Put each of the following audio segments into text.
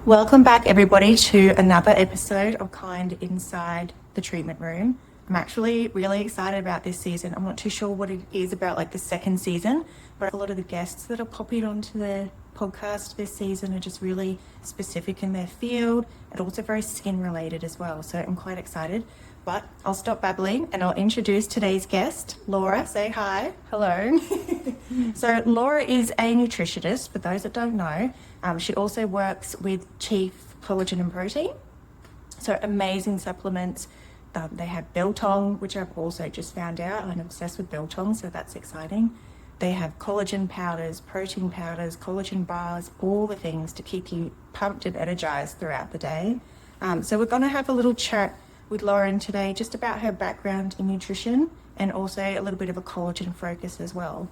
Welcome back, everybody, to another episode of Kind Inside the Treatment Room. I'm actually really excited about this season. I'm not too sure what it is about like the second season, but a lot of the guests that are popping onto the podcast this season are just really specific in their field and also very skin related as well. So I'm quite excited. But I'll stop babbling and I'll introduce today's guest, Laura. Say hi. Hello. So Laura is a nutritionist, for those that don't know. She also works with Chief Collagen and Protein. So amazing supplements. They have biltong, which I've also just found out. I'm obsessed with biltong, so that's exciting. They have collagen powders, protein powders, collagen bars, all the things to keep you pumped and energized throughout the day. So we're going to have a little chat with Lauren today just about her background in nutrition and also a little bit of a collagen focus as well.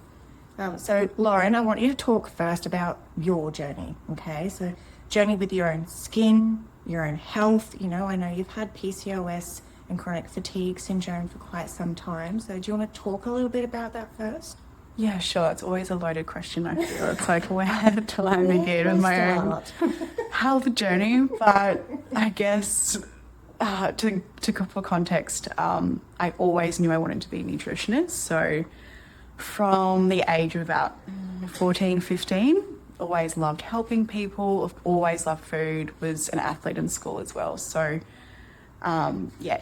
So Lauren, I want you to talk first about your journey, okay? So journey with your own skin, your own health. You know, I know you've had PCOS and chronic fatigue syndrome for quite some time. So do you want to talk a little bit about that first? Yeah, sure. It's always a loaded question, I feel. It's like, where till I begin with my own health journey? But I guess for context, I always knew I wanted to be a nutritionist. So from the age of about 14, 15, always loved helping people, always loved food, was an athlete in school as well. So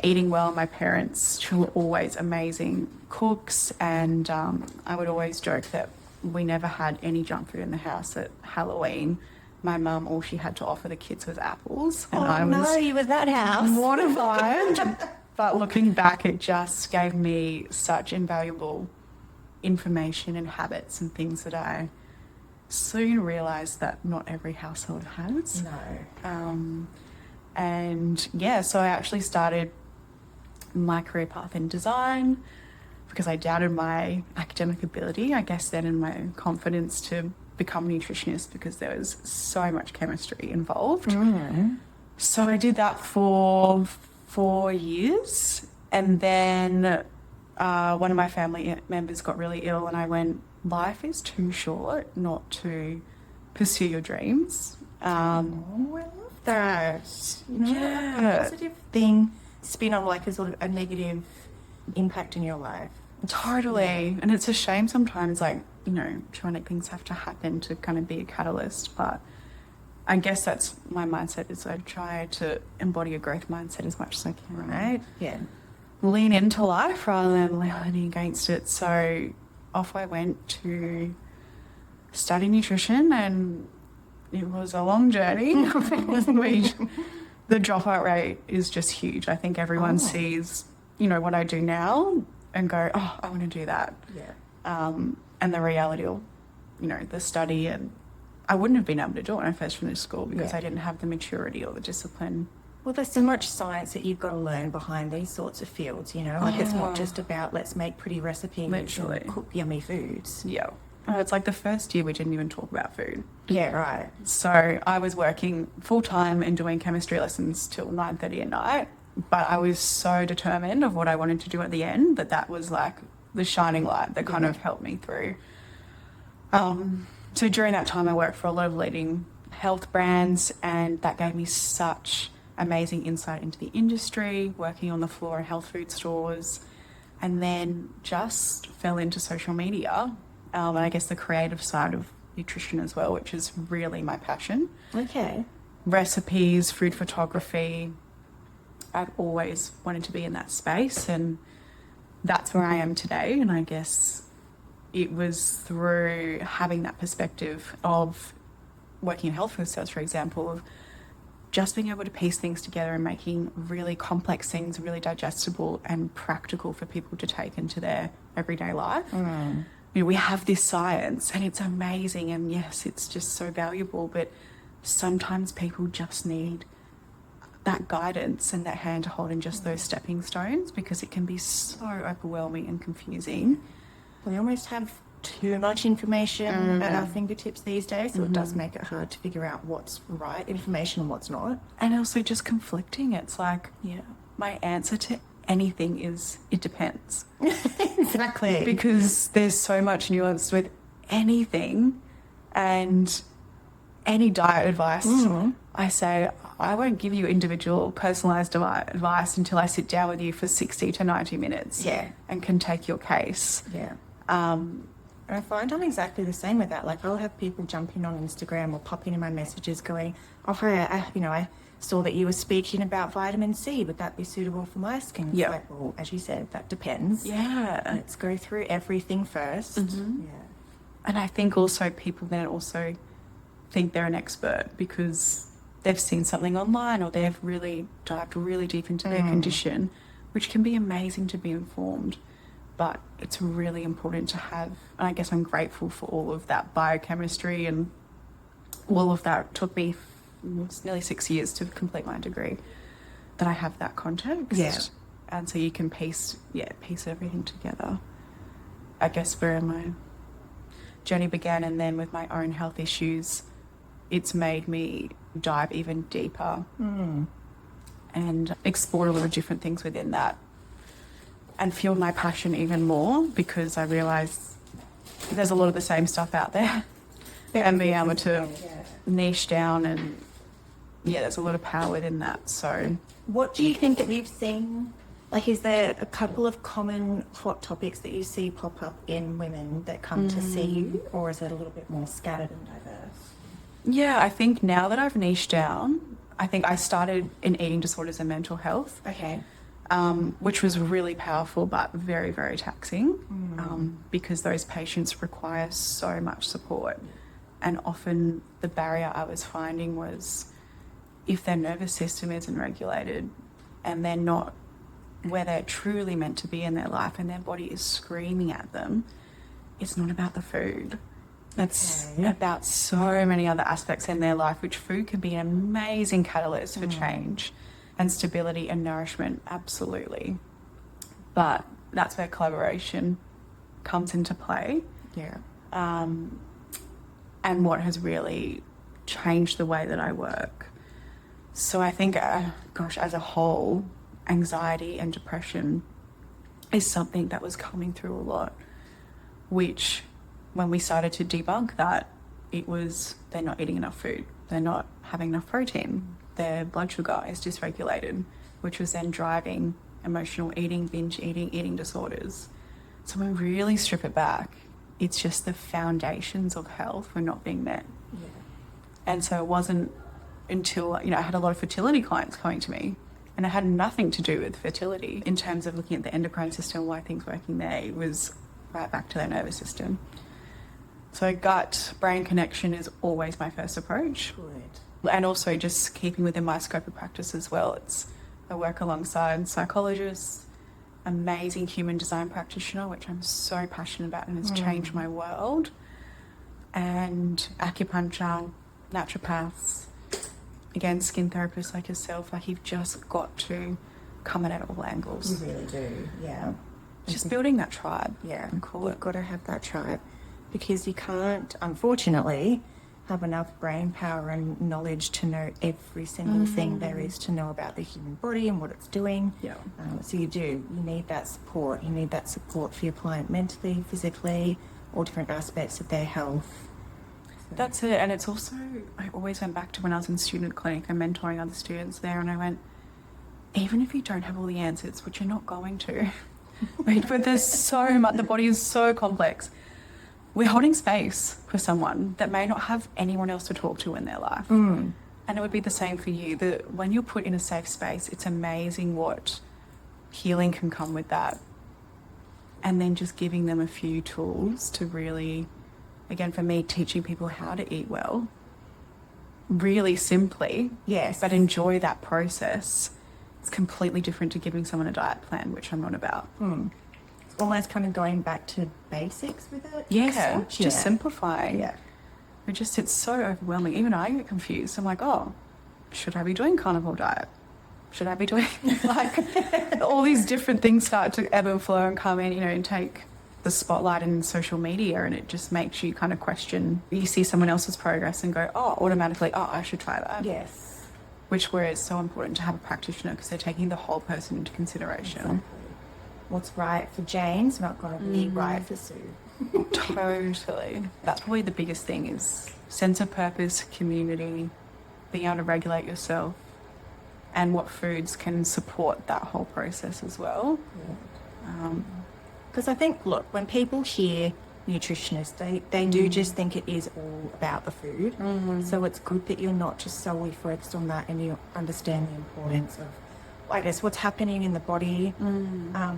eating well. My parents were always amazing cooks, and I would always joke that we never had any junk food in the house at Halloween. My mum, all she had to offer the kids was apples. And you were that house. Mortified. But looking back, it just gave me such invaluable information and habits and things that I soon realised that not every household has. No. So I actually started my career path in design because I doubted my academic ability, I guess then, and my confidence to become a nutritionist because there was so much chemistry involved. Mm. So I did that for 4 years, and then one of my family members got really ill, and I went, life is too short not to pursue your dreams. I love that. You know, Yeah. a positive thing spin on like a sort of a negative impact in your life. Totally. And it's a shame sometimes, like, you know, traumatic things have to happen to kind of be a catalyst. But I guess that's my mindset, is I try to embody a growth mindset as much as I can. Right? Yeah. Lean into life rather than leaning against it. So off I went to study nutrition, and it was a long journey. The dropout rate is just huge. I think everyone sees, you know, what I do now and go, oh, I want to do that. Yeah. And the reality of, you know, the study, and I wouldn't have been able to do it when I first finished school because I didn't have the maturity or the discipline. Well, there's so much science that you've got to learn behind these sorts of fields, you know? Like, it's not just about let's make pretty recipes Literally. and cook yummy foods. Yeah. It's like the first year we didn't even talk about food. Yeah, right. So I was working full-time and doing chemistry lessons till 9:30 at night, but I was so determined of what I wanted to do at the end that was like the shining light that kind of helped me through. So during that time I worked for a lot of leading health brands, and that gave me such amazing insight into the industry, working on the floor in health food stores, and then just fell into social media, and I guess the creative side of nutrition as well, which is really my passion. Okay. Recipes, food photography. I've always wanted to be in that space, and that's where I am today. And I guess it was through having that perspective of working in health food sales, for example, of just being able to piece things together and making really complex things really digestible and practical for people to take into their everyday life. Mm. You know, we have this science and it's amazing, and yes, it's just so valuable, but sometimes people just need that guidance and that hand to hold in just those stepping stones, because it can be so overwhelming and confusing. We almost have too much information at our fingertips these days, so it does make it hard to figure out what's right information and what's not. And also just conflicting. It's like, my answer to anything is it depends. Exactly. Because there's so much nuance with anything, and any diet advice, I say I won't give you individual personalised advice until I sit down with you for 60 to 90 minutes and can take your case. Yeah. And I find I'm exactly the same with that. Like, I'll have people jumping on Instagram or popping in my messages going, oh, hi, I saw that you were speaking about vitamin C. Would that be suitable for my skin? It's like, well, as you said, that depends. Yeah. Let's go through everything first. Yeah. And I think also people then also think they're an expert because they've seen something online or they've really dived really deep into their condition, which can be amazing to be informed. But it's really important to have, and I guess I'm grateful for all of that biochemistry and all of that. It took me nearly 6 years to complete my degree, that I have that context. Yeah. And so you can piece everything together. I guess where my journey began, and then with my own health issues, it's made me dive even deeper and explore a lot of different things within that. And fuel my passion even more because I realise there's a lot of the same stuff out there. And being able to niche down and, there's a lot of power within that. So what do you think that you've seen? Like, is there a couple of common hot topics that you see pop up in women that come to see you? Or is it a little bit more scattered and diverse? Yeah, I think now that I've niched down, I think I started in eating disorders and mental health. Okay. Which was really powerful but very, very taxing because those patients require so much support. And often the barrier I was finding was if their nervous system isn't regulated and they're not where they're truly meant to be in their life and their body is screaming at them, it's not about the food. It's about so many other aspects in their life, which food can be an amazing catalyst for change and stability and nourishment, absolutely. But that's where collaboration comes into play. Yeah. And what has really changed the way that I work. So I think, as a whole, anxiety and depression is something that was coming through a lot, which when we started to debunk that, it was they're not eating enough food, they're not having enough protein, their blood sugar is dysregulated, which was then driving emotional eating, binge eating, eating disorders. So when we really strip it back, it's just the foundations of health were not being met. Yeah. And so it wasn't until, I had a lot of fertility clients coming to me, and it had nothing to do with fertility in terms of looking at the endocrine system, why things working there. It was right back to their nervous system. So gut-brain connection is always my first approach. Good. And also just keeping within my scope of practice as well. I work alongside psychologists, amazing human design practitioner, which I'm so passionate about and has changed my world, and acupuncture, naturopaths, again, skin therapists like yourself. Like, you've just got to come at it at all angles. You really do, yeah. Just building that tribe. Yeah, cool. You've got to have that tribe because you can't, unfortunately, have enough brain power and knowledge to know every single thing there is to know about the human body and what it's doing. Yeah. So you need that support. You need that support for your client mentally, physically, all different aspects of their health. So. That's it. And it's also, I always went back to when I was in student clinic and mentoring other students there, and I went, even if you don't have all the answers, which you're not going to, right? But there's so much, the body is so complex. We're holding space for someone that may not have anyone else to talk to in their life. And it would be the same for you. When you're put in a safe space, it's amazing what healing can come with that. And then just giving them a few tools to really, again, for me, teaching people how to eat well, really simply, yes, but enjoy that process. It's completely different to giving someone a diet plan, which I'm not about. Almost kind of going back to basics with it. Yeah, just simplifying. Yeah. It's so overwhelming. Even I get confused. I'm like, oh, should I be doing carnivore diet? Should I be doing, all these different things start to ebb and flow and come in, and take the spotlight in social media, and it just makes you kind of question. You see someone else's progress and go, oh, automatically, I should try that. Yes. Where it's so important to have a practitioner because they're taking the whole person into consideration. Exactly. What's right for Jane's not going to be right for Sue. Totally. That's probably the biggest thing is sense of purpose, community, being able to regulate yourself, and what foods can support that whole process as well. Because I think, look, when people hear nutritionist, they do just think it is all about the food. So it's good that you're not just solely focused on that, and you understand the importance of, I guess, what's happening in the body.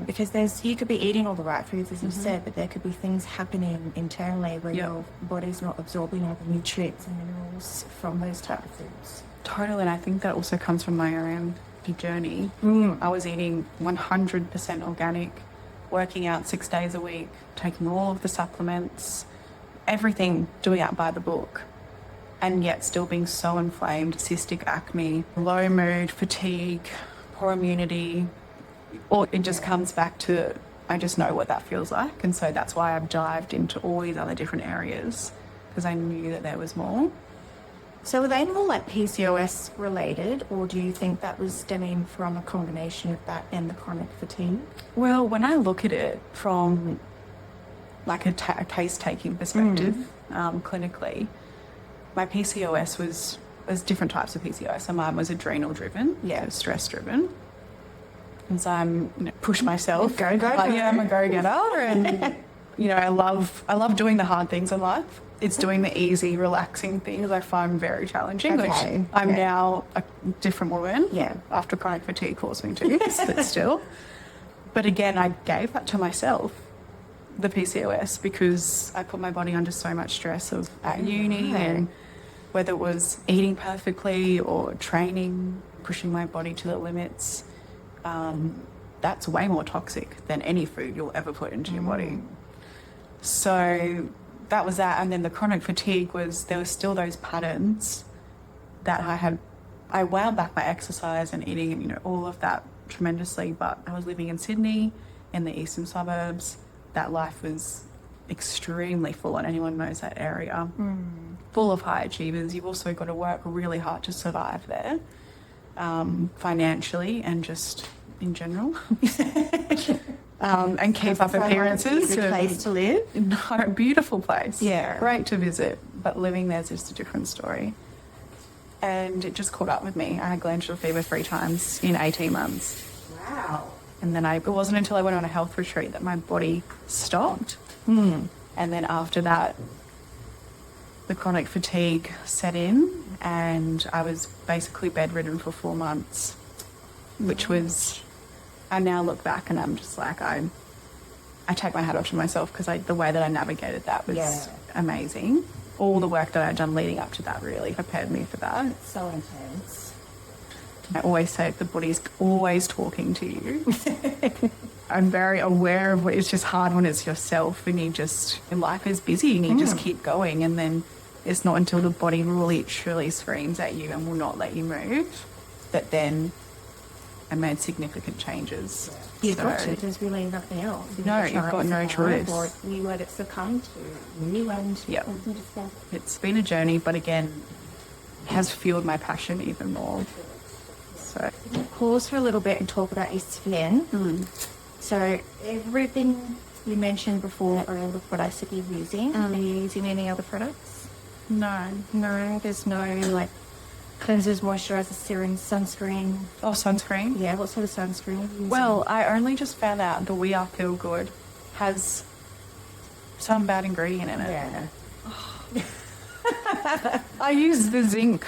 Because you could be eating all the right foods, as you said, but there could be things happening internally where your body's not absorbing all the nutrients and minerals from those type of foods. Totally, and I think that also comes from my own journey. I was eating 100% organic, working out 6 days a week, taking all of the supplements, everything, doing it by the book, and yet still being so inflamed, cystic acne, low mood, fatigue, poor immunity. Or it just comes back to, I just know what that feels like, and so that's why I've dived into all these other different areas, because I knew that there was more. So were they more like PCOS related, or do you think that was stemming from a combination of that and the chronic fatigue? Well, when I look at it from like a case-taking perspective, clinically, my PCOS was different types of PCOS. So mine was adrenal-driven, stress-driven. And so I'm push myself. Go. I'm a go-getter, and I love doing the hard things in life. It's doing the easy, relaxing things I find very challenging, which I'm now a different woman after chronic fatigue forced me to, but still. But again, I gave that to myself, the PCOS, because I put my body under so much stress at uni, and whether it was eating perfectly or training, pushing my body to the limits, that's way more toxic than any food you'll ever put into your body. So that was that. And then the chronic fatigue there were still those patterns that I wound back my exercise and eating, all of that tremendously. But I was living in Sydney, in the eastern suburbs. That life was extremely full on. Anyone knows that area. Full of high achievers. You've also got to work really hard to survive there, financially and just in general. And keep up appearances. It's a place to live. No, a beautiful place. Yeah. Great to visit, but living there's just a different story. And it just caught up with me. I had glandular fever 3 times in 18 months. Wow. And then it wasn't until I went on a health retreat that my body stopped. And then after that, the chronic fatigue set in, and I was basically bedridden for 4 months, which was... I now look back and I'm just like, I take my hat off to myself, because the way that I navigated that was amazing. All the work that I'd done leading up to that really prepared me for that. It's so intense. I always say the body's always talking to you. I'm very aware of it's just hard when it's yourself and life is busy and you just keep going, and then it's not until the body really truly screams at you and will not let you move that then I made significant changes. You've got to. There's really nothing else. You've got no choice. Or you let it succumb to you, and it's been a journey, but again, has fueled my passion even more. So pause for a little bit and talk about your skin. So everything you mentioned before, or all the products that you're using, are you using any other products? No, there's no cleansers, moisturisers, serums, sunscreen. Oh, sunscreen? Yeah, what sort of sunscreen are you using? Well, I only just found out the We Are Feel Good has some bad ingredient in it. Yeah. I use the zinc,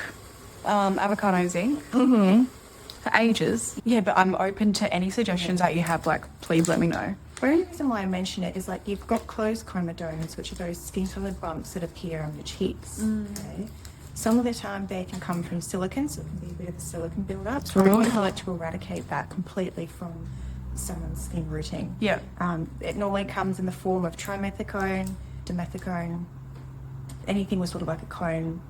avocado zinc, for ages. Yeah, but I'm open to any suggestions that you have, please let me know. The only reason why I mention it is you've got closed comedones, which are those skin-coloured bumps that appear on your cheeks. Okay? Some of the time they can come from silicone, so it can be a bit of a silicone build-up. So we would like to eradicate that completely from someone's skin routine. Yeah. It normally comes in the form of trimethicone, dimethicone, anything with sort of like a cone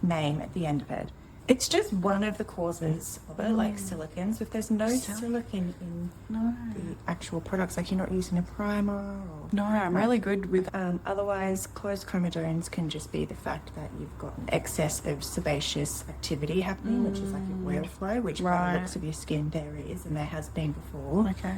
name at the end of it. It's just one of the causes of it, like silicone. So if there's no silicone in the actual products, you're not using a primer or... No, I'm really good with... Otherwise, closed comedones can just be the fact that you've got an excess of sebaceous activity happening, which is like your oil flow, which by the looks of your skin there is, and there has been before. Okay.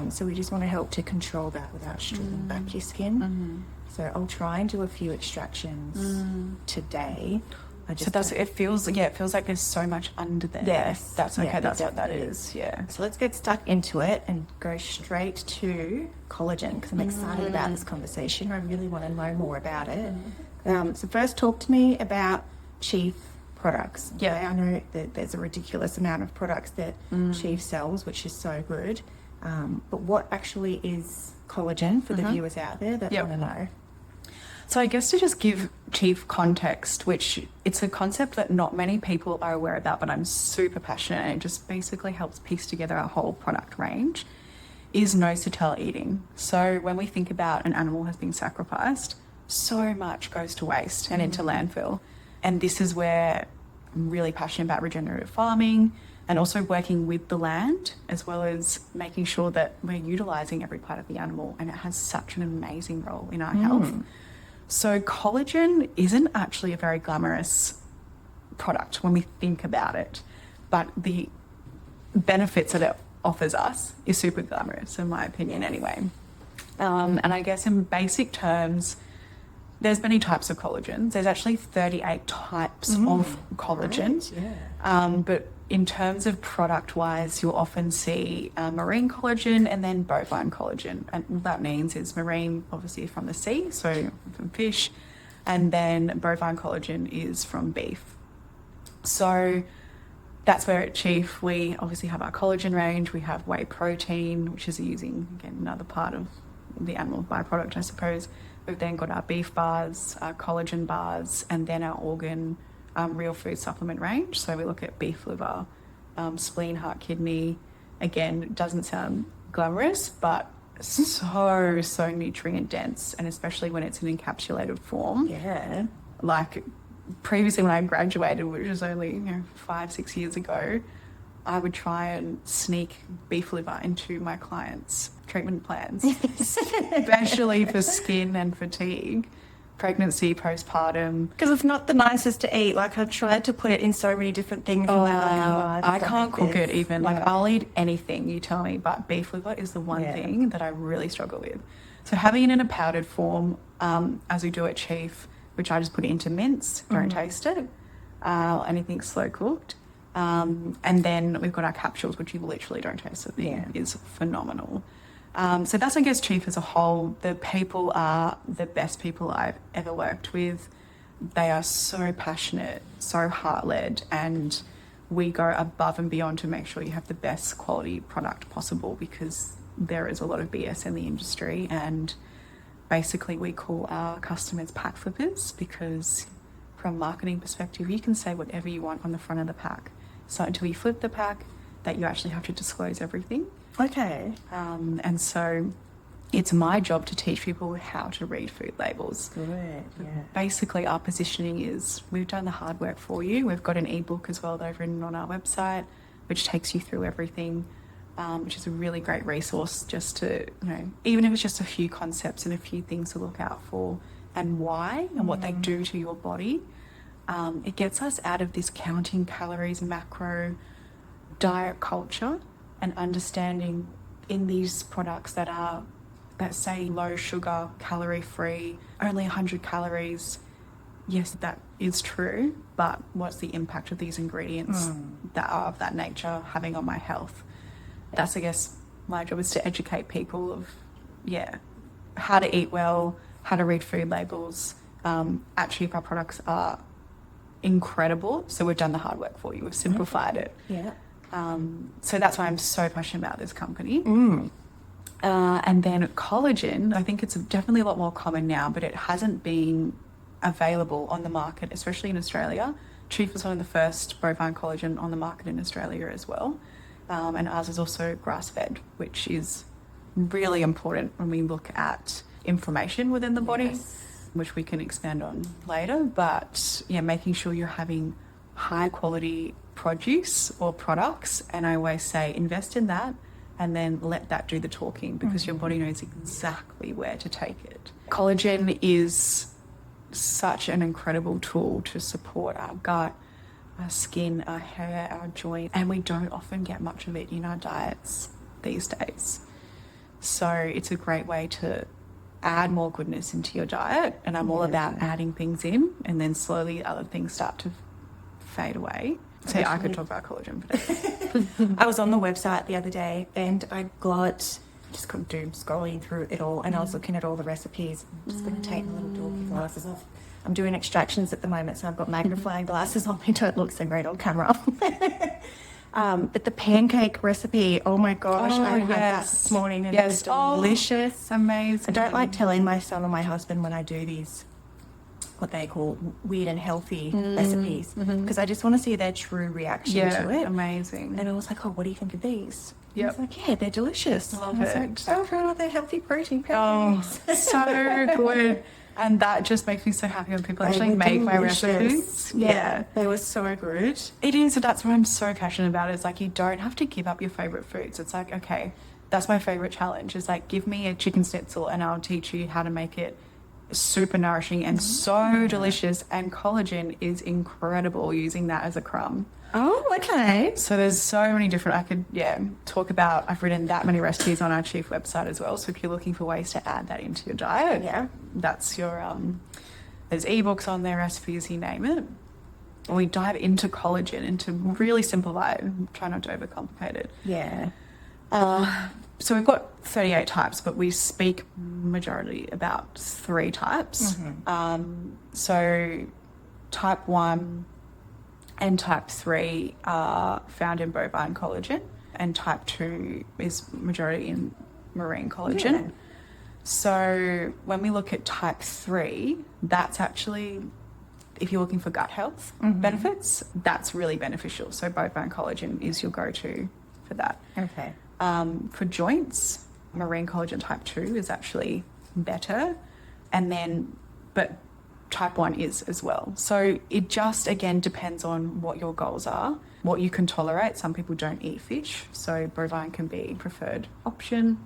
So we just want to help to control that without stripping back your skin. So I'll try and do a few extractions today. It feels like there's so much under there. Yes. That's okay. Yeah, That's what that definitely is. Yeah. So let's get stuck into it and go straight to collagen because I'm excited about this conversation. I really want to know more about it. So first talk to me about Chief products. Yeah, I know that there's a ridiculous amount of products that Chief sells, which is so good. But what actually is collagen for the viewers out there that want to know? So I guess to just give Chief context, which it's a concept that not many people are aware about, but I'm super passionate, and it just basically helps piece together our whole product range, is nose-to-tail eating. So when we think about an animal has been sacrificed, so much goes to waste and into landfill. And this is where I'm really passionate about regenerative farming and also working with the land, as well as making sure that we're utilising every part of the animal, and it has such an amazing role in our health. So collagen isn't actually a very glamorous product when we think about it, but the benefits that it offers us is super glamorous, in my opinion anyway. And I guess in basic terms, there's many types of collagens. There's actually 38 types of collagen. Right, but in terms of product-wise, you'll often see marine collagen and then bovine collagen. And what that means is marine, obviously, from the sea, so from fish, and then bovine collagen is from beef. So that's where at Chief we obviously have our collagen range. We have whey protein, which is using, again, another part of the animal byproduct, I suppose. We've then got our beef bars, our collagen bars, and then our organ real food supplement range. So we look at beef liver, spleen, heart, kidney. Again, it doesn't sound glamorous, but so nutrient dense, and especially when it's in encapsulated form. Yeah. Like previously when I graduated, which was only 5-6 years ago, I would try and sneak beef liver into my clients' treatment plans, especially for skin and fatigue, pregnancy, postpartum. Because it's not the nicest to eat. Like, I've tried to put it in so many different things. I can't cook it even. Like, I'll eat anything you tell me, but beef liver is the one thing that I really struggle with. So having it in a powdered form, as we do at Chief, which I just put it into mince, don't taste it, anything slow cooked. And then we've got our capsules, which you literally don't taste it. It is phenomenal. So that's, I guess, Chief as a whole. The people are the best people I've ever worked with. They are so passionate, so heart-led, and we go above and beyond to make sure you have the best quality product possible, because there is a lot of BS in the industry, and basically we call our customers pack flippers, because from a marketing perspective, you can say whatever you want on the front of the pack. So until you flip the pack, that you actually have to disclose everything. Okay. And so it's my job to teach people how to read food labels. Good, Basically, our positioning is we've done the hard work for you. We've got an ebook as well that I've written on our website, which takes you through everything, which is a really great resource just to, even if it's just a few concepts and a few things to look out for and why and what they do to your body. It gets us out of this counting calories, macro diet culture, and understanding in these products that are, let's say, low sugar, calorie free, only 100 calories. Yes, that is true, but what's the impact of these ingredients that are of that nature having on my health? That's, I guess, my job is to educate people of, how to eat well, how to read food labels. Actually, our products are incredible, so we've done the hard work for you. We've simplified it. So that's why I'm so passionate about this company. And then collagen, I think it's definitely a lot more common now, but it hasn't been available on the market, especially in Australia. Chief was one of the first bovine collagen on the market in Australia as well. And ours is also grass-fed, which is really important when we look at inflammation within the body, which we can expand on later. But making sure you're having high quality produce or products, and I always say invest in that and then let that do the talking, because your body knows exactly where to take it. Collagen is such an incredible tool to support our gut, our skin, our hair, our joints, and we don't often get much of it in our diets these days. So it's a great way to add more goodness into your diet. And I'm all about adding things in, and then slowly other things start to fade away. So I could talk about collagen for days. I was on the website the other day and I just got doom scrolling through it all, and I was looking at all the recipes. I'm just going to take my little dorky glasses off. I'm doing extractions at the moment, so I've got magnifying glasses on me. Don't look so great on camera. But the pancake recipe, oh my gosh, I had that this morning and it's delicious. Amazing. I don't like telling my son or my husband when I do these, what they call weird and healthy recipes, because I just want to see their true reaction to it. Amazing. And I was like, oh, what do you think of these? Yep. I was like, yeah, they're delicious. Love I it. was like, oh, they're healthy protein pancakes. Oh, so good. And that just makes me so happy when people actually make my recipes. Yeah, they were so good. It is. That's what I'm so passionate about. It's like, you don't have to give up your favorite foods. It's like, okay, that's my favorite challenge. It's like, give me a chicken schnitzel and I'll teach you how to make it super nourishing and so delicious. And collagen is incredible using that as a crumb. Oh, okay. So there's so many different, I could, talk about, I've written that many recipes on our Chief website as well. So if you're looking for ways to add that into your diet, that's your, there's ebooks on there, recipes, you name it. And we dive into collagen, into really simplify it, try not to overcomplicate it. Yeah. So we've got 38 types, but we speak majority about 3 types. So type 1 and type 3 are found in bovine collagen, and type 2 is majority in marine collagen. Yeah. So when we look at type 3, that's actually, if you're looking for gut health benefits, that's really beneficial. So bovine collagen is your go-to for that. Okay. For joints, marine collagen type 2 is actually better, and then, but type 1 is as well. So it just, again, depends on what your goals are, what you can tolerate. Some people don't eat fish, so bovine can be preferred option.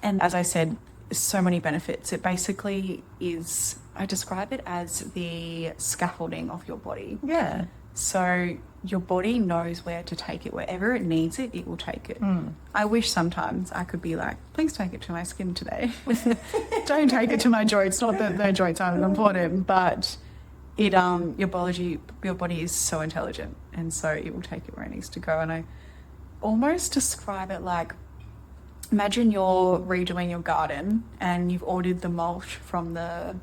And as I said, so many benefits. It basically is, I describe it as the scaffolding of your body. Yeah. So your body knows where to take it. Wherever it needs it, it will take it. I wish sometimes I could be like, please take it to my skin today. Don't take it to my joints. Not that their joints aren't important, but it your body is so intelligent, and so it will take it where it needs to go. And I almost describe it like, imagine you're redoing your garden and you've ordered the mulch from the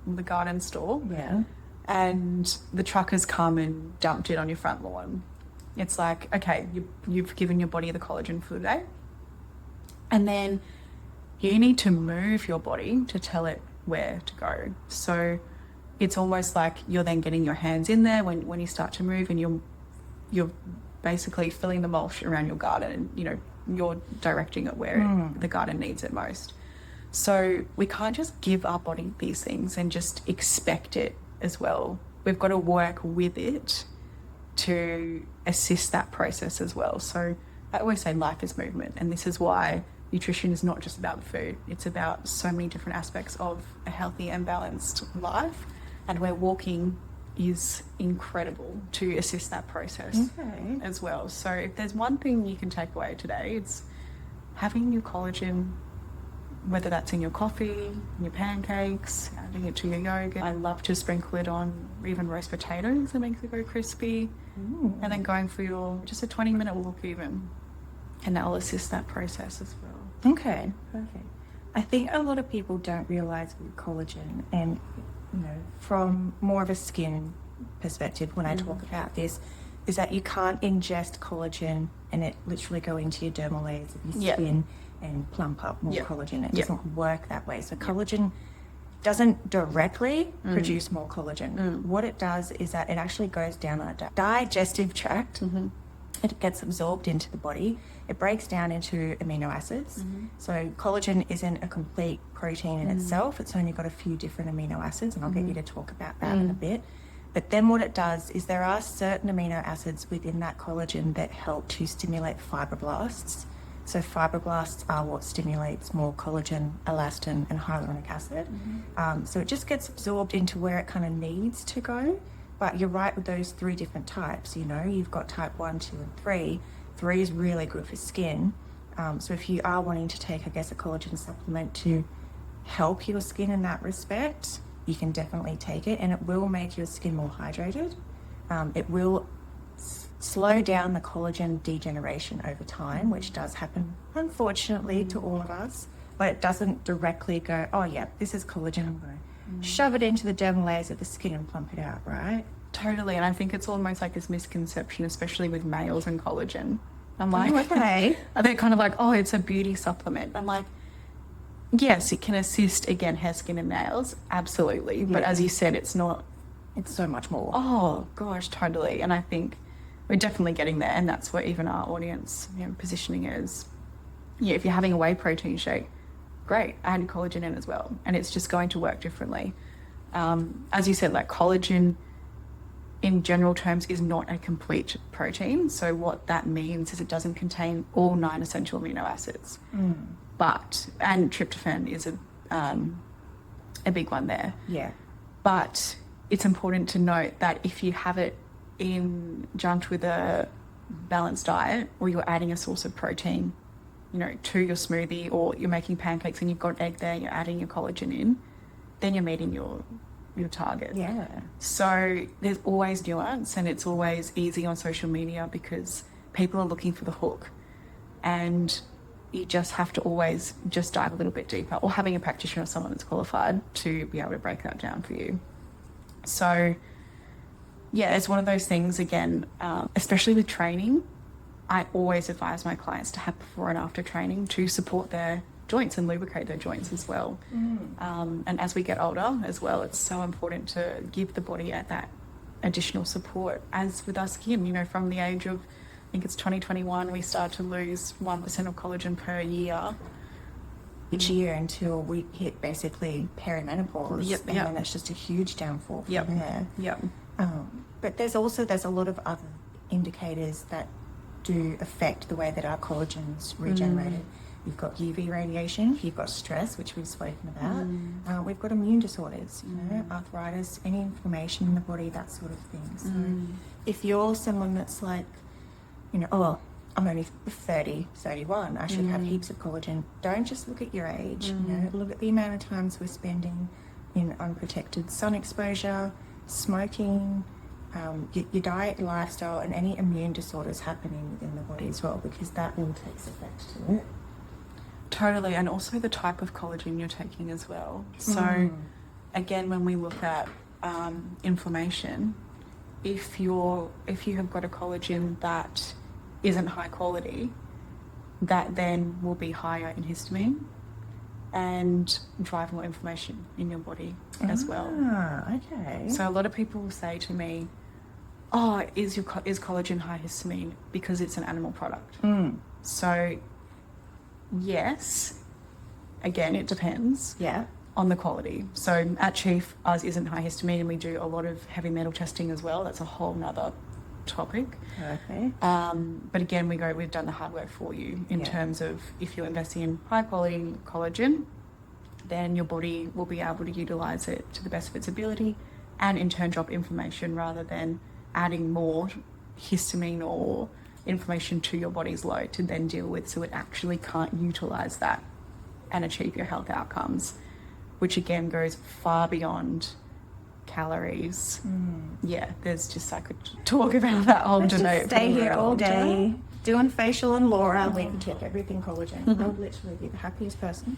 the garden store. Yeah. And the truck has come and dumped it on your front lawn. It's like, okay, you've given your body the collagen for the day. And then you need to move your body to tell it where to go. So it's almost like you're then getting your hands in there when you start to move, and you're basically filling the mulch around your garden, and you're directing it where the garden needs it most. So we can't just give our body these things and just expect it as well. We've got to work with it to assist that process as well. So I always say life is movement, and this is why nutrition is not just about the food. It's about so many different aspects of a healthy and balanced life, and where walking is incredible to assist that process as well. So if there's one thing you can take away today, it's having your collagen, whether that's in your coffee, in your pancakes, adding it to your yogurt. I love to sprinkle it on even roast potatoes. It makes it very crispy. And then going for just a 20-minute walk even. And that will assist that process as well. Okay, perfect. I think a lot of people don't realise with collagen, and from more of a skin perspective when I talk about this, is that you can't ingest collagen and it literally go into your dermal layers of your skin and plump up more collagen. It doesn't work that way. So collagen doesn't directly produce more collagen. What it does is that it actually goes down our digestive tract. It gets absorbed into the body. It breaks down into amino acids. So collagen isn't a complete protein in itself. It's only got a few different amino acids, and I'll get you to talk about that in a bit. But then what it does is there are certain amino acids within that collagen that help to stimulate fibroblasts. So fibroblasts are what stimulates more collagen, elastin, and hyaluronic acid. So it just gets absorbed into where it kind of needs to go. But you're right with those 3 different types. You've got type 1, 2, and 3. 3 is really good for skin. So if you are wanting to take, I guess, a collagen supplement to help your skin in that respect, you can definitely take it, and it will make your skin more hydrated. It will slow down the collagen degeneration over time, which does happen, unfortunately, to all of us. But it doesn't directly go, oh yeah, this is collagen, I'm going to shove it into the dermal layers of the skin and plump it out, right? Totally, and I think it's almost like this misconception, especially with males and collagen. I'm like, okay. they're kind of like, oh, it's a beauty supplement. I'm like, yes, it can assist, again, hair, skin and nails, absolutely. But as you said, it's not. It's so much more. Oh, gosh, totally. And I think we're definitely getting there, and that's what even our audience, positioning is. Yeah, if you're having a whey protein shake, great, add collagen in as well. And it's just going to work differently. As you said, like collagen, in general terms, is not a complete protein. So what that means is it doesn't contain all 9 essential amino acids. And tryptophan is a big one there. Yeah. But it's important to note that if you have it conjunct with a balanced diet, or you're adding a source of protein, to your smoothie, or you're making pancakes and you've got egg there, you're adding your collagen in, then you're meeting your target. Yeah. So there's always nuance, and it's always easy on social media because people are looking for the hook, and you just have to always just dive a little bit deeper, or having a practitioner or someone that's qualified to be able to break that down for you. So yeah, it's one of those things, again, especially with training, I always advise my clients to have before and after training to support their joints and lubricate their joints as well. And as we get older as well, it's so important to give the body that additional support. As with our skin, from the age of, I think it's 2021, we start to lose 1% of collagen per year. Each year until we hit basically perimenopause. Yep. And then it's just a huge downfall from there. Yep. But there's a lot of other indicators that do affect the way that our collagen's regenerated. You've got UV radiation, you've got stress, which we've spoken about. We've got immune disorders, arthritis, any inflammation in the body, that sort of thing. So if you're someone that's like, oh, I'm only 30, 31, I should have heaps of collagen. Don't just look at your age, look at the amount of times we're spending in unprotected sun exposure, smoking, your diet, lifestyle, and any immune disorders happening within the body as well, because that all takes effect to it. Totally, and also the type of collagen you're taking as well. So again, when we look at inflammation, if you have got a collagen that isn't high quality, that then will be higher in histamine and drive more inflammation in your body as well. Okay. So a lot of people will say to me, oh, is collagen high histamine because it's an animal product? So yes, again, it depends on the quality. So at Chief, ours isn't high histamine, and we do a lot of heavy metal testing as well. That's a whole nother topic. Okay. But again, we've done the hard work for you in terms of if you're investing in high quality collagen, then your body will be able to utilize it to the best of its ability, and in turn drop inflammation rather than adding more histamine or inflammation to your body's load to then deal with, so it actually can't utilize that and achieve your health outcomes, which again goes far beyond calories. There's just, I could talk about that whole debate. Stay here all day doing facial and Laura. We can check everything collagen. I would literally be the happiest person.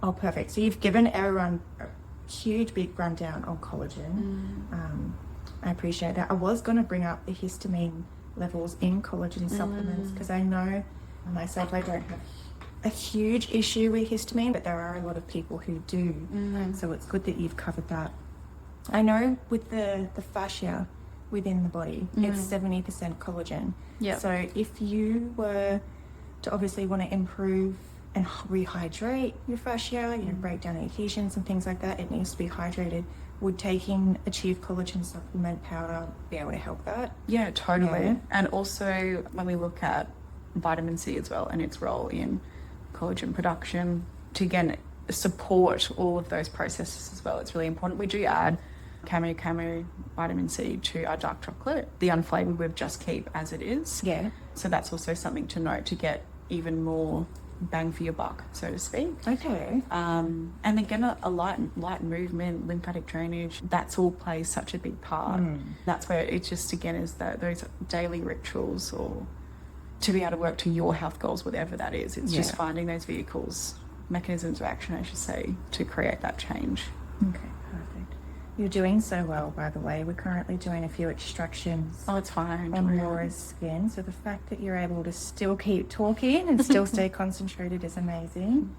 Oh, perfect. So you've given everyone a huge big rundown on collagen. I appreciate that. I was going to bring up the histamine levels in collagen supplements, because I know myself I don't have a huge issue with histamine, but there are a lot of people who do. So it's good that you've covered that. I know with the fascia within the body, it's 70% collagen. So if you were to obviously want to improve and rehydrate your fascia, break down adhesions and things like that, it needs to be hydrated. Would taking Achieve collagen supplement powder be able to help that? Yeah, totally. And also when we look at vitamin C as well and its role in collagen production, to again support all of those processes as well, it's really important. We do add Camu vitamin C to our dark chocolate. The unflavoured we've just keep as it is. Yeah. So that's also something to note to get even more bang for your buck, so to speak. Okay. And again, a light movement, lymphatic drainage, that's all plays such a big part. That's where it just, again, is those daily rituals, or to be able to work to your health goals, whatever that is. It's just finding those vehicles, mechanisms of action, I should say, to create that change. Okay, perfect. You're doing so well, by the way. We're currently doing a few extractions Oh, it's fine. on Laura's skin. So the fact that you're able to still keep talking and still stay concentrated is amazing.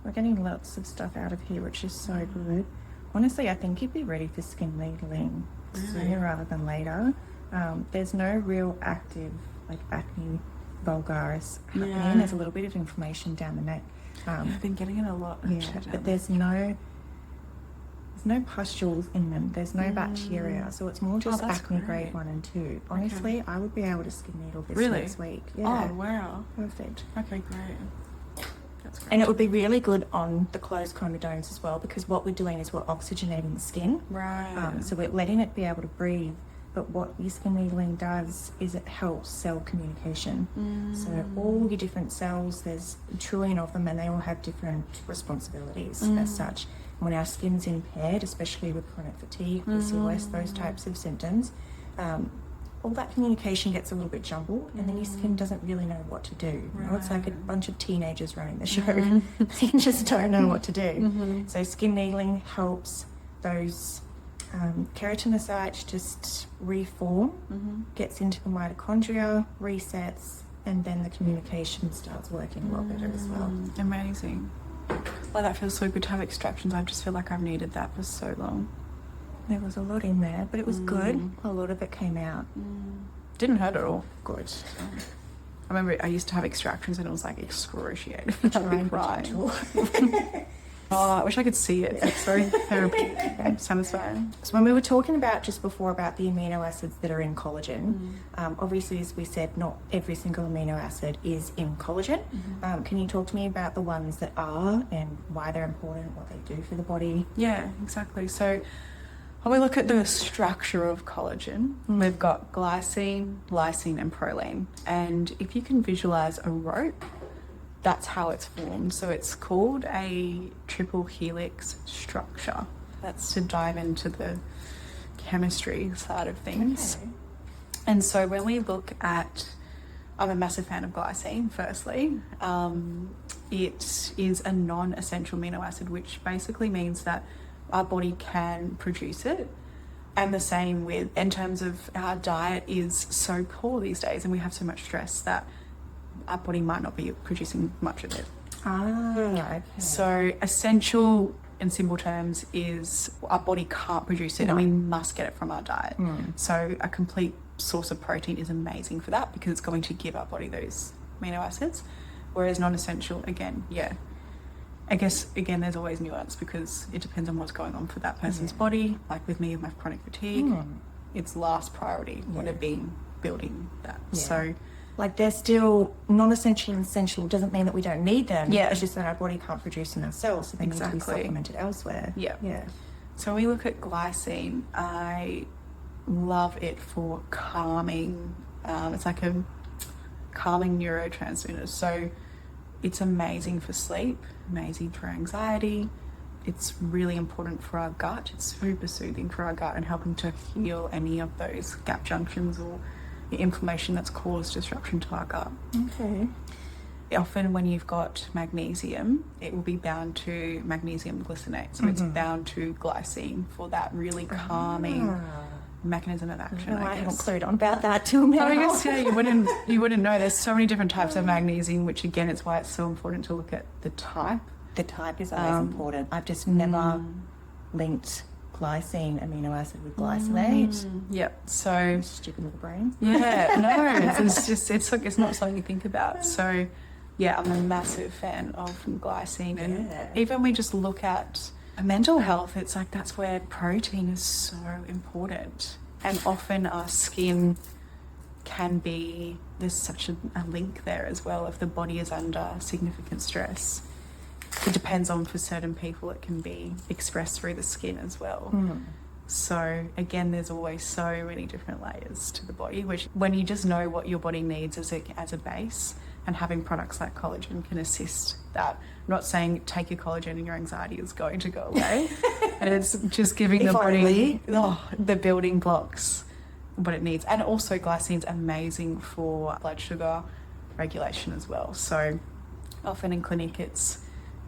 We're getting lots of stuff out of here, which is so good. Honestly, I think you'd be ready for skin needling sooner rather than later. There's no real active, like, acne vulgaris happening. Yeah. There's a little bit of inflammation down the neck. I've been getting it a lot. But there's no pustules in them. There's no bacteria, so it's more just acne grade 1 and 2. Honestly, I would be able to skin needle this next week. Yeah. Oh, wow. Perfect. Okay, great. That's great. And it would be really good on the closed comedones as well, because what we're doing is we're oxygenating the skin. Right. So we're letting it be able to breathe. But what your skin needling does is it helps cell communication. So all your different cells, there's a trillion of them, and they all have different responsibilities as such. When our skin's impaired, especially with chronic fatigue, PCOS, those types of symptoms, all that communication gets a little bit jumbled, and then your skin doesn't really know what to do. You know, it's like a bunch of teenagers running the show. They just don't know what to do. So skin needling helps those keratinocytes just reform, gets into the mitochondria, resets, and then the communication starts working a lot better as well. Amazing. Well, that feels so good to have extractions. I just feel like I've needed that for so long. There was a lot in there, but it was good. A lot of it came out. Didn't hurt at all. Good. I remember I used to have extractions and it was like excruciating. Try and be crying. gentle. Oh, I wish I could see it. It's very therapeutic and satisfying. So when we were talking about just before about the amino acids that are in collagen, obviously, as we said, not every single amino acid is in collagen. Can you talk to me about the ones that are and why they're important, what they do for the body? Yeah, exactly. So when we look at the structure of collagen, we've got glycine, lysine and proline. And if you can visualize a rope, that's how it's formed. So it's called a triple helix structure. That's to dive into the chemistry side of things. Okay. And so when we look at, I'm a massive fan of glycine, firstly. It is a non-essential amino acid, which basically means that our body can produce it. And the same with, in terms of our diet is so poor these days, and we have so much stress that our body might not be producing much of it. Okay. So essential in simple terms is our body can't produce it and we must get it from our diet. So a complete source of protein is amazing for that because it's going to give our body those amino acids. Whereas non-essential, again, I guess, again, there's always nuance because it depends on what's going on for that person's body. Like with me, with my chronic fatigue, it's last priority would have been building that. So like they're still non-essential and essential doesn't mean that we don't need them. Yeah. It's just that our body can't produce them ourselves, so they need to be Exactly. supplemented elsewhere. Yeah. Yeah. So when we look at glycine, I love it for calming. It's like a calming neurotransmitter. So it's amazing for sleep, amazing for anxiety. It's really important for our gut. It's super soothing for our gut and helping to heal any of those gap junctions or the inflammation that's caused disruption to our gut. Okay. Often when you've got magnesium, it will be bound to magnesium glycinate. So it's bound to glycine for that really calming mechanism of action. I haven't clued on about that till now. I guess you wouldn't know. There's so many different types of magnesium, which again is why it's so important to look at the type. The type is always important. I've just never linked glycine amino acid with glycinate. Yep. So Stupid little brain. yeah, no, it's not something you think about. So yeah, I'm a massive fan of glycine, and even we just look at mental health, it's like that's where protein is so important. And often our skin can be, there's such a link there as well if the body is under significant stress. It depends on, for certain people, it can be expressed through the skin as well. So again, there's always so many different layers to the body, which when you just know what your body needs as a base, and having products like collagen can assist that. I'm not saying take your collagen and your anxiety is going to go away. And it's just giving the body the building blocks, what it needs. And also glycine's amazing for blood sugar regulation as well. So often in clinic, it's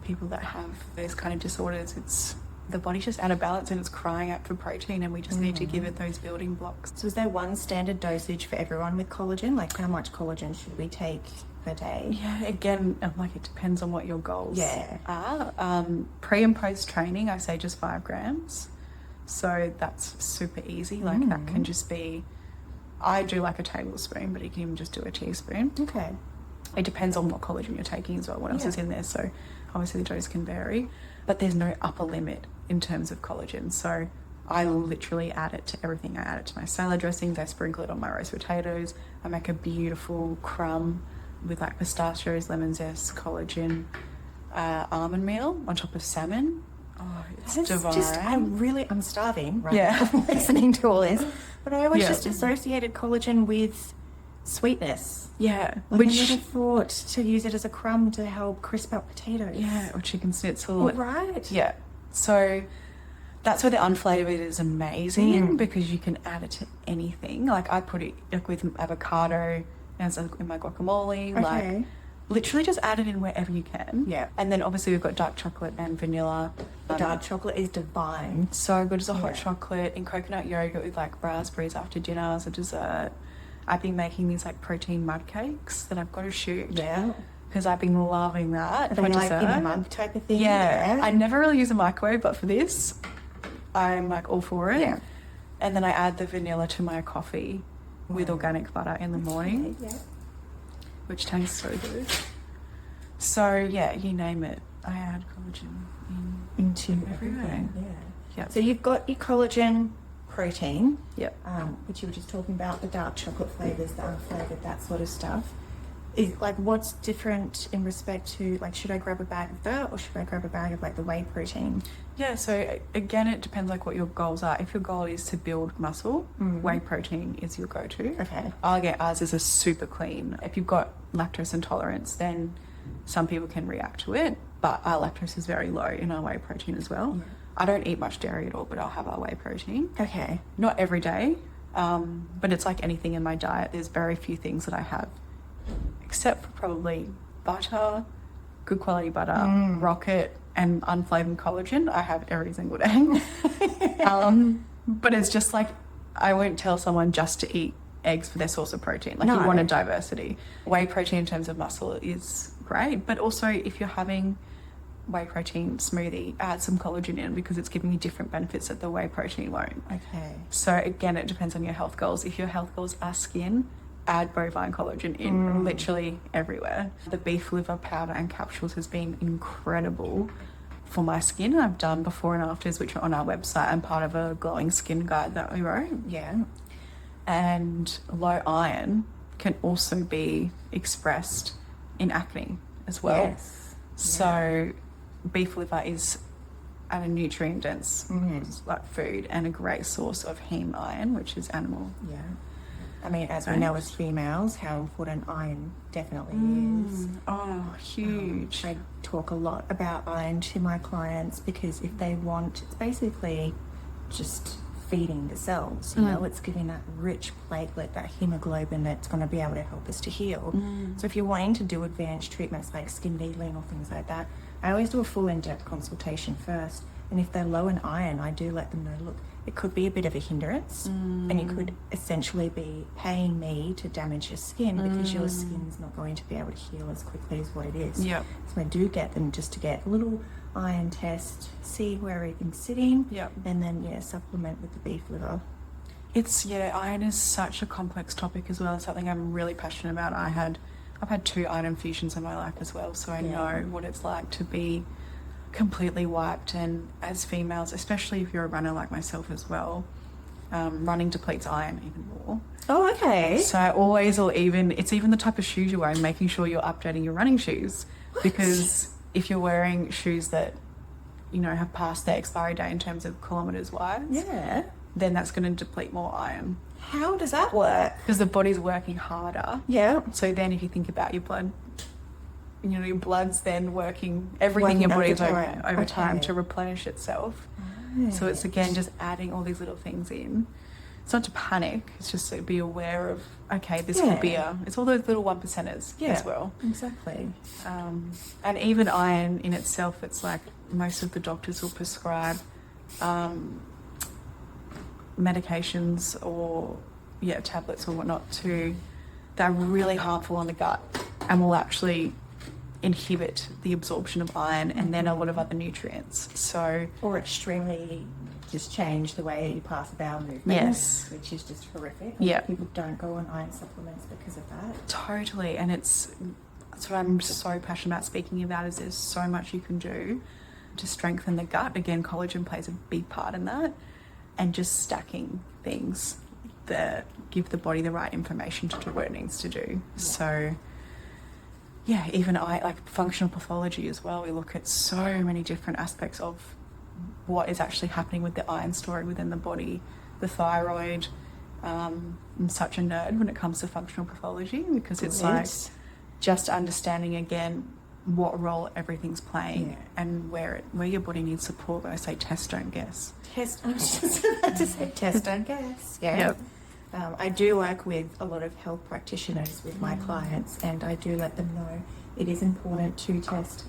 people that have those kind of disorders, it's the body's just out of balance and it's crying out for protein, and we just need to give it those building blocks. So is there one standard dosage for everyone with collagen? Like how much collagen should we take per day? Yeah, again, like it depends on what your goals Yeah. are. Pre and post training, I say just 5 grams. So that's super easy. Like that can just be, I do like a tablespoon, but you can even just do a teaspoon. Okay. It depends on what collagen you're taking as well, what else is in there. So obviously the dose can vary, but there's no upper limit in terms of collagen. So I literally add it to everything. I add it to my salad dressings. I sprinkle it on my roast potatoes. I make a beautiful crumb with like pistachios, lemon zest, collagen, almond meal on top of salmon. Oh, it's divine. I'm starving right Yeah. now listening to all this. But I always just associated collagen with sweetness. Yeah. Like I never thought to use it as a crumb to help crisp up potatoes. Yeah, or chicken schnitzel. Oh, right. Yeah. So that's where the unflavored is amazing because you can add it to anything. Like I put it like with avocado and in my guacamole. Okay. Like literally just add it in wherever you can. Yeah. And then obviously we've got dark chocolate and vanilla. Dark chocolate is divine. So good as a hot chocolate and coconut yogurt with like raspberries after dinner as a dessert. I've been making these like protein mud cakes that I've got to shoot. Yeah. Because I've been loving that. For like in a mug type of thing. Yeah. I never really use a microwave, but for this, I'm like all for it. Yeah. And then I add the vanilla to my coffee with organic butter in the morning, which tastes so good. So yeah, you name it. I add collagen into everywhere. everything. Yeah. Yep. So you've got your collagen, protein, Yep. which you were just talking about, the dark chocolate flavors, the unflavored, that sort of stuff. Is like what's different in respect to like should I grab a bag of that or should I grab a bag of like the whey protein? Yeah, so again, it depends like what your goals are. If your goal is to build muscle, whey protein is your go-to. Okay. Ours is a super clean. If you've got lactose intolerance, then some people can react to it, but our lactose is very low in our whey protein as well. I don't eat much dairy at all, but I'll have our whey protein. Okay. Not every day, but it's like anything in my diet. There's very few things that I have, except for probably butter, good quality butter, rocket, and unflavored collagen. I have every single day. But it's just like, I won't tell someone just to eat eggs for their source of protein. Like you want a diversity. Whey protein in terms of muscle is great, but also if you're having whey protein smoothie, add some collagen in because it's giving you different benefits that the whey protein won't. Okay. So again, it depends on your health goals. If your health goals are skin, add bovine collagen in literally everywhere. The beef liver powder and capsules has been incredible for my skin. I've done before and afters, which are on our website and part of a glowing skin guide that we wrote. Yeah. And low iron can also be expressed in acne as well. Yes. So beef liver is a nutrient dense like food and a great source of heme iron, which is animal. Yeah. I mean, as we know as females, how important iron definitely is. Oh, huge. I talk a lot about iron to my clients because if they want, it's basically just feeding the cells, you know, it's giving that rich platelet, that hemoglobin that's going to be able to help us to heal. So if you're wanting to do advanced treatments like skin needling or things like that, I always do a full in-depth consultation first. And if they're low in iron, I do let them know, look, it could be a bit of a hindrance and you could essentially be paying me to damage your skin because your skin's not going to be able to heal as quickly as what it is. Yep. So I do get them just to get a little iron test, see where everything's sitting, Yep. and then supplement with the beef liver. Iron is such a complex topic as well. It's something I'm really passionate about. I've had 2 iron infusions in my life as well, so I know what it's like to be completely wiped. And as females, especially if you're a runner like myself as well, running depletes iron even more. Oh, okay. So I always, it's even the type of shoes you're wearing, making sure you're updating your running shoes, because if you're wearing shoes that have passed their expiry date in terms of kilometres wise, Yeah. then that's going to deplete more iron How does that work? because the body's working harder. Yeah. So then if you think about your blood, your blood's then working, everything in your body's overtime. over time Okay. to replenish itself. So it's again just adding all these little things in. It's not to panic, it's just to be aware of, okay, this could be it's all those little 1%ers as well. Exactly. And even iron in itself, it's like most of the doctors will prescribe medications or tablets or whatnot that are really harmful on the gut and will actually inhibit the absorption of iron and then a lot of other nutrients. So Or extremely just change the way you pass the bowel movement. Yes. Which is just horrific. Yeah. People don't go on iron supplements because of that. totally, and that's what I'm so passionate about speaking about, is there's so much you can do to strengthen the gut. Again, collagen plays a big part in that, and just stacking things that give the body the right information to do what it needs to do. So even like functional pathology as well, we look at so many different aspects of what is actually happening with the iron stored within the body, the thyroid. I'm such a nerd when it comes to functional pathology, because it's like just understanding again what role everything's playing and where your body needs support. When I say test, don't guess. I was just about to say test, don't guess. Yeah. Yep. I do work with a lot of health practitioners with my clients, and I do let them know it is important to test.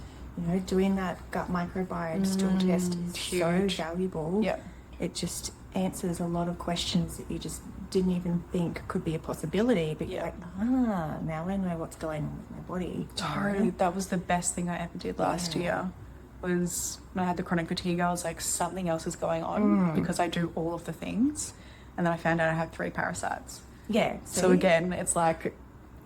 Doing that gut microbiome stool test is huge. so valuable. Yep. It just answers a lot of questions that you just didn't even think could be a possibility. But you're like, now I know what's going on with my body. Totally. That was the best thing I ever did last year. Was when I had the chronic fatigue, I was like, something else is going on because I do all of the things. And then I found out I had 3 parasites. Yeah. So again, it's like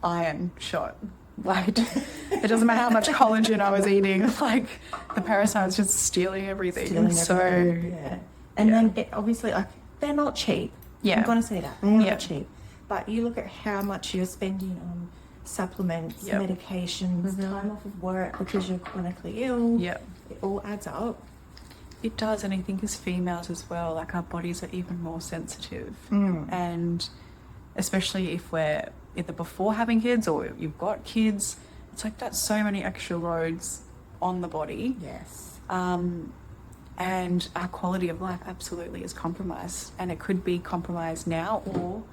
iron shot. Like, it doesn't matter how much collagen I was eating. Like, the parasites just stealing everything. And then obviously, like, they're not cheap. Yeah. I'm going to say that. They're not cheap. But you look at how much you're spending on supplements, medications, time off of work because you're chronically ill. Yep. It all adds up. It does, and I think as females as well, like, our bodies are even more sensitive. And especially if we're either before having kids or you've got kids, it's like that's so many extra loads on the body. Yes. And our quality of life absolutely is compromised, and it could be compromised now. Or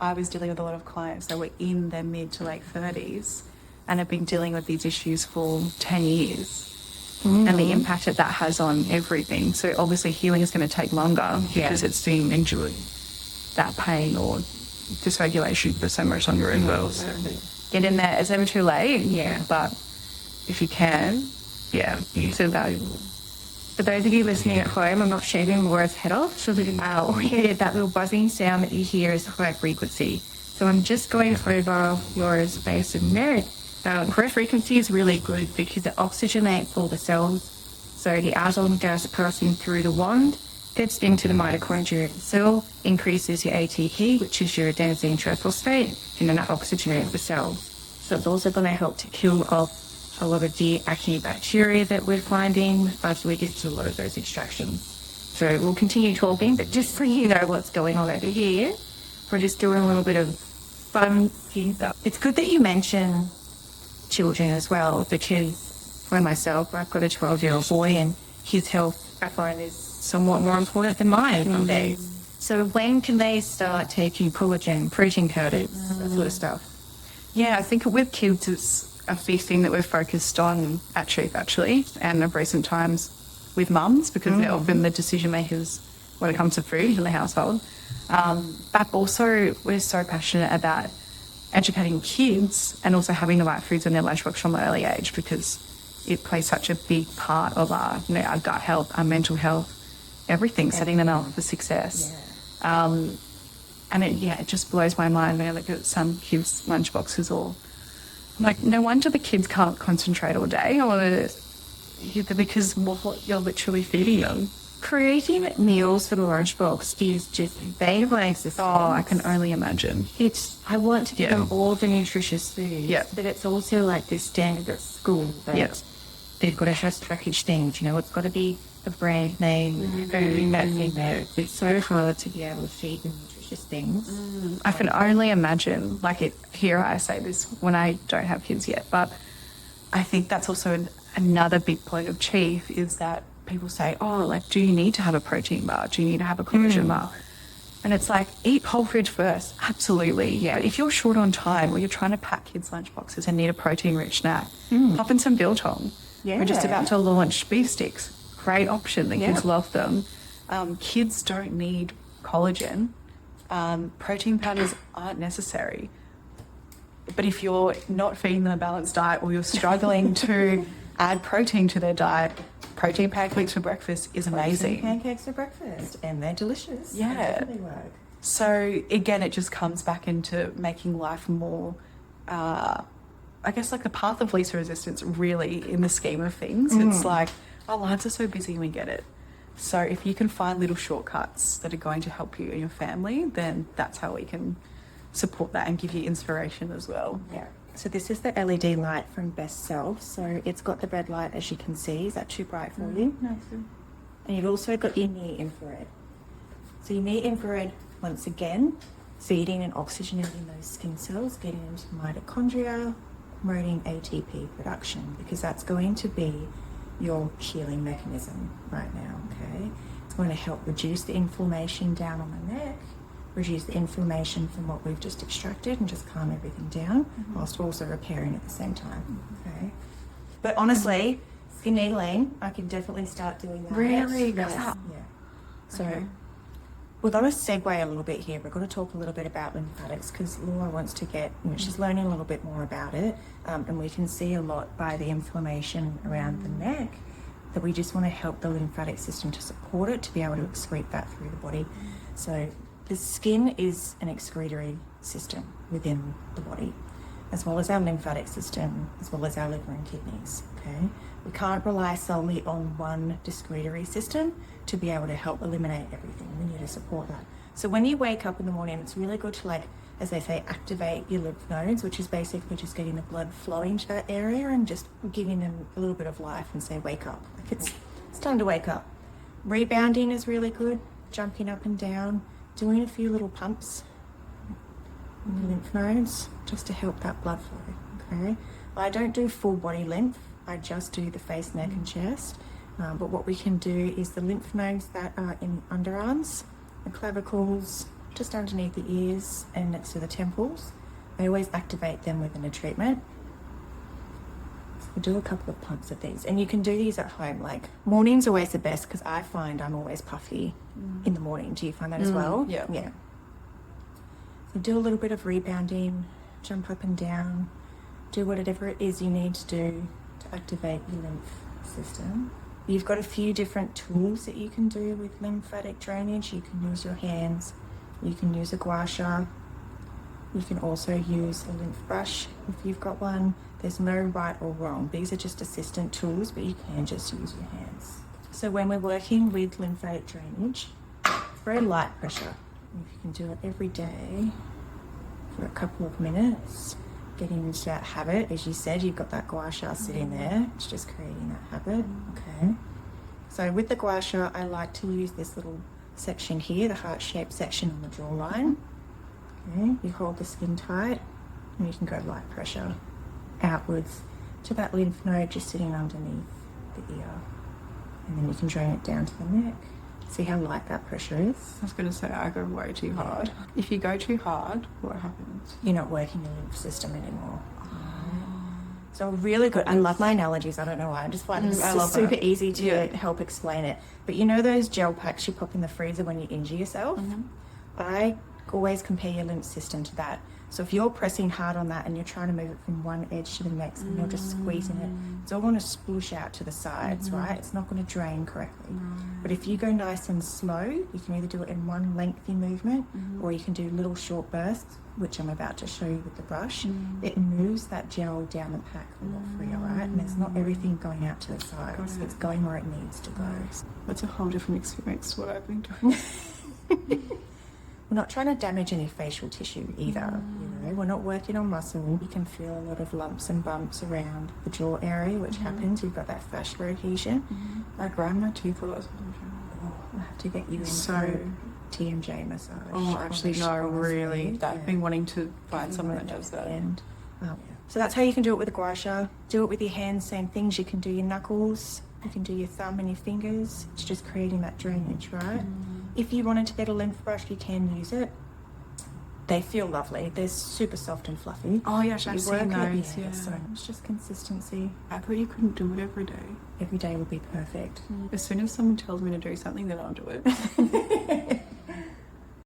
I was dealing with a lot of clients that were in their mid to late 30s and have been dealing with these issues for 10 years. And the impact that has on everything. So obviously healing is going to take longer because it's been enduring that pain or dysregulation for so much longer as well. So get in there. It's never too late. Yeah. But if you can, it's invaluable. For those of you listening at home, I'm not shaving the words head off. So that little buzzing sound that you hear is high frequency. So I'm just going over Laura's face and neck. High frequency is really good because it oxygenates all the cells. So the ozone gas passing through the wand gets into the mitochondria of the cell, increases your ATP, which is your adenosine triphosphate, and then that oxygenates the cell. So it's also going to help to kill off a lot of the acne bacteria that we're finding after we get to a lot of those extractions. So we'll continue talking, but just so you know what's going on over here, we're just doing a little bit of fun stuff. It's good that you mention children as well, because for myself, I've got a 12-year-old boy, and his health, I find, is somewhat more important than mine nowadays. So when can they start taking collagen, protein powders, that sort of stuff? Yeah, I think with kids it's a big thing that we're focused on at Chief, actually, and of recent times with mums, because they're often the decision makers when it comes to food in the household. But also we're so passionate about educating kids and also having the right foods in their lunchbox from an early age, because it plays such a big part of our gut health, our mental health, everything, setting them up for success. And it just blows my mind when I look at some kids' lunchboxes, or like, no wonder the kids can't concentrate all day because what you're literally feeding them. Creating meals for the lunchbox is just valuable exercise. Oh, I can only imagine. I want to give them all the nutritious foods, but it's also like this standard at school that they've got to have packaged things. It's got to be a brand name food that's in there. It's so hard to be able to feed them nutritious things. I can only imagine, like here I say this when I don't have kids yet, but I think that's also another big point of Chief is that people say, oh, like, do you need to have a protein bar? Do you need to have a collagen bar? And it's like, eat whole food first. Absolutely, yeah. But if you're short on time or you're trying to pack kids' lunch boxes and need a protein-rich snack, pop in some biltong. Yeah. We're just about to launch beef sticks. Great option. The kids love them. Kids don't need collagen. Protein powders aren't necessary. But if you're not feeding them a balanced diet or you're struggling to add protein to their diet, protein pancakes for breakfast is amazing. Pancakes for breakfast, and they're delicious. Yeah. They definitely work. So again, it just comes back into making life more, I guess, like the path of least resistance, really, in the scheme of things. It's like, our lives are so busy and we get it. So if you can find little shortcuts that are going to help you and your family, then that's how we can support that and give you inspiration as well. Yeah. So this is the LED light from Best Self. So it's got the red light, as you can see. Is that too bright for you? No. And you've also got your near infrared. So your near infrared, once again, feeding and oxygenating those skin cells, getting into mitochondria, promoting ATP production, because that's going to be your healing mechanism right now, okay? It's going to help reduce the inflammation down on the neck, reduce the inflammation from what we've just extracted and just calm everything down, whilst also repairing at the same time, okay? But honestly, skin needling, I can definitely start doing that. Really? Yes. Yeah. Yeah. So we're going to segue a little bit here. We're going to talk a little bit about lymphatics because Laura wants to get, she's learning a little bit more about it, and we can see a lot by the inflammation around the neck that we just want to help the lymphatic system to support it, to be able to excrete that through the body. So the skin is an excretory system within the body, as well as our lymphatic system, as well as our liver and kidneys, okay? We can't rely solely on one excretory system to be able to help eliminate everything. We need to support that. So when you wake up in the morning, it's really good to, like, as they say, activate your lymph nodes, which is basically just getting the blood flowing to that area and just giving them a little bit of life and say, wake up. Like it's time to wake up. Rebounding is really good, jumping up and down, doing a few little pumps in the lymph nodes just to help that blood flow, okay? I don't do full body lymph, I just do the face, neck and chest. But what we can do is the lymph nodes that are in underarms, the clavicles, just underneath the ears and next to the temples. I always activate them within a treatment. So we'll do a couple of pumps of these. And you can do these at home. Like, morning's always the best because I find I'm always puffy in the morning. Do you find that as well? Yeah. Yeah. So do a little bit of rebounding, jump up and down, do whatever it is you need to do to activate your lymph system. You've got a few different tools that you can do with lymphatic drainage. You can use your hands, you can use a gua sha, you can also use a lymph brush if you've got one. There's no right or wrong. These are just assistant tools, but you can just use your hands. So when we're working with lymphatic drainage, very light pressure. If you can do it every day for a couple of minutes, getting into that habit. As you said, you've got that gua sha sitting there. It's just creating that habit. Okay. So with the gua sha, I like to use this little section here, the heart-shaped section on the jawline. Okay. You hold the skin tight, and you can go light pressure outwards to that lymph node just sitting underneath the ear, and then you can drain it down to the neck. See how light that pressure is? I was going to say, I go way too hard. If you go too hard, what happens? You're not working your lymph system anymore. So really good. I love my analogies. I don't know why. I just find it's super easy to help explain it. But you know those gel packs you pop in the freezer when you injure yourself? I always compare your lymph system to that. So if you're pressing hard on that and you're trying to move it from one edge to the next and you're just squeezing it, it's all going to sploosh out to the sides, right? It's not going to drain correctly. But if you go nice and slow, you can either do it in one lengthy movement or you can do little short bursts, which I'm about to show you with the brush. It moves that gel down the pack a lot freer, right? And it's not everything going out to the sides. It's going where it needs to go. That's a whole different experience to what I've been doing. We're not trying to damage any facial tissue either, you know. We're not working on muscle. You can feel a lot of lumps and bumps around the jaw area, which happens. You've got that fascial adhesion. I grind my teeth a lot. I'll have to get you in So- for a TMJ massage. Oh, actually, no, honestly. really. I've Yeah. been wanting to find someone that does that. And, so that's how you can do it with a gua sha. Do it with your hands, same things. You can do your knuckles, you can do your thumb and your fingers. It's just creating that drainage, right? If you wanted to get a lymph brush, you can use it. They feel lovely. They're super soft and fluffy. Oh, yes, You I've work seen it, those, yeah. So it's just consistency. I thought you couldn't do it every day. Every day would be perfect. As soon as someone tells me to do something, then I'll do it.